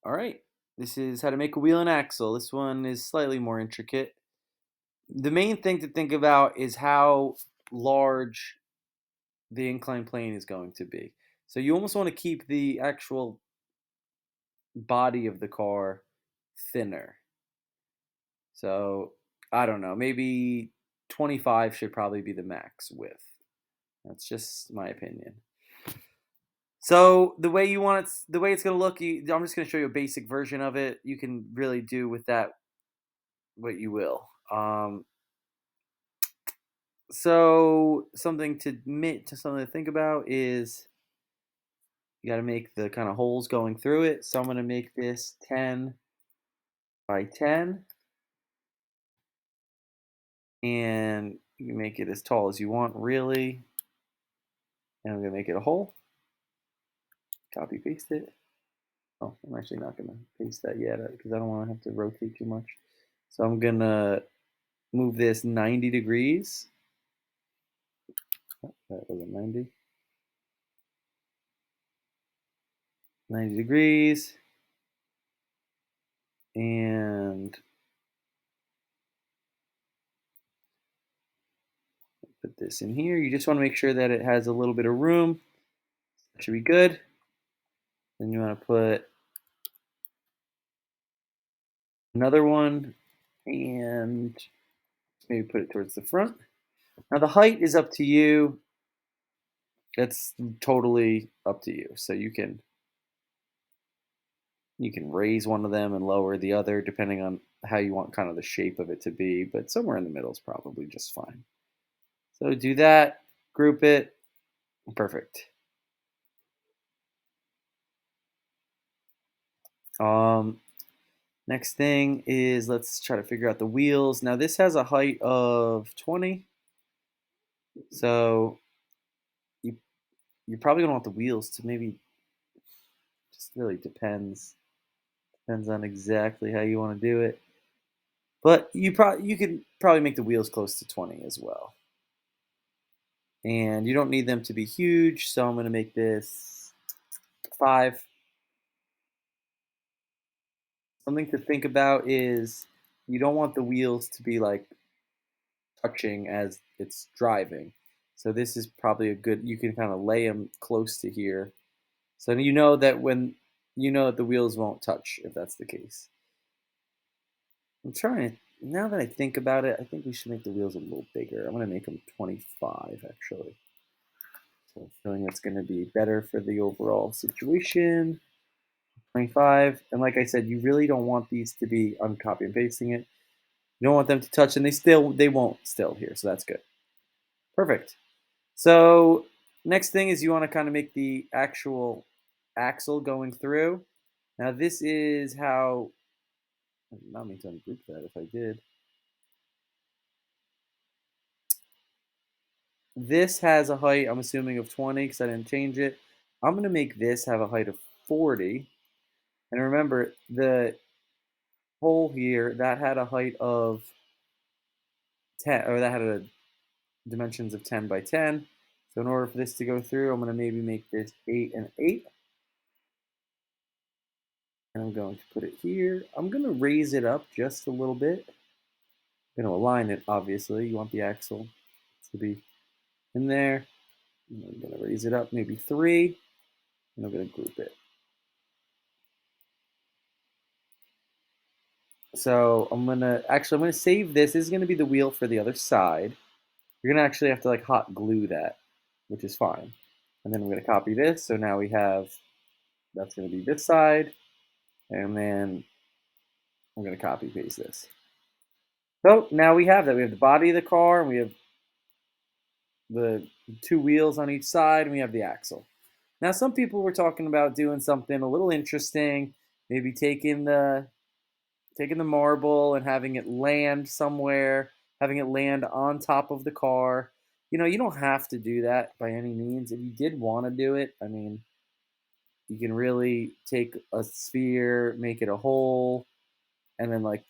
All right, this is how to make a wheel and axle. This one is slightly more intricate. The main thing to think about is how large the inclined plane is going to be. So you almost want to keep the actual body of the car thinner. So I don't know, maybe 25 should probably be the max width. That's just my opinion. So the way it's going to look, I'm just going to show you a basic version of it. You can really do with that what you will. So something to think about is you got to make the kind of holes going through it. So I'm going to make this 10 by 10, and you can make it as tall as you want, really. And I'm going to make it a hole. Copy paste it. Oh, I'm actually not going to paste that yet because I don't want to have to rotate too much. So I'm going to move this 90 degrees. Oh, that wasn't 90. 90 degrees. And put this in here. You just want to make sure that it has a little bit of room. That should be good. Then you want to put another one and maybe put it towards the front. Now the height is up to you. That's totally up to you. So you can raise one of them and lower the other depending on how you want kind of the shape of it to be, but somewhere in the middle is probably just fine. So do that, group it, perfect. Next thing is let's try to figure out the wheels. Now this has a height of 20, so you you're probably gonna want the wheels to maybe just really depends on exactly how you want to do it. But you could probably make the wheels close to 20 as well. And you don't need them to be huge, so I'm gonna make this 5. Something to think about is you don't want the wheels to be like touching as it's driving. So this is probably a good, you can kind of lay them close to here. So you know that the wheels won't touch if that's the case. I'm trying to, now that I think about it, I think we should make the wheels a little bigger. I'm going to make them 25 actually. So I'm feeling it's going to be better for the overall situation. 25. And like I said, you really don't want these to be, I'm copy and pasting it. You don't want them to touch, and they won't still here, so that's good. Perfect. So next thing is you want to kind of make the actual axle going through. Now this is how, I did not mean to ungroup that if I did. This has a height, I'm assuming, of 20 because I didn't change it. I'm going to make this have a height of 40. And remember, the hole here, that had a height of 10, or that had a dimensions of 10 by 10. So in order for this to go through, I'm going to maybe make this 8 and 8. And I'm going to put it here. I'm going to raise it up just a little bit. I'm going to align it, obviously. You want the axle to be in there. And I'm going to raise it up maybe 3. And I'm going to group it. So I'm going to save this. This is going to be the wheel for the other side. You're going to actually have to like hot glue that, which is fine. And then I'm going to copy this. So now we have, that's going to be this side. And then I'm going to copy paste this. So now we have that. We have the body of the car, and we have the 2 wheels on each side, and we have the axle. Now, some people were talking about doing something a little interesting, maybe taking the marble and having it land somewhere, having it land on top of the car. You don't have to do that by any means. If you did want to do it, I mean, you can really take a sphere, make it a hole, and then like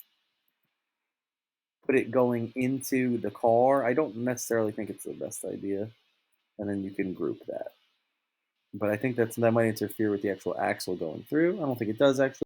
put it going into the car. I don't necessarily think it's the best idea. And then you can group that. But I think that might interfere with the actual axle going through. I don't think it does actually.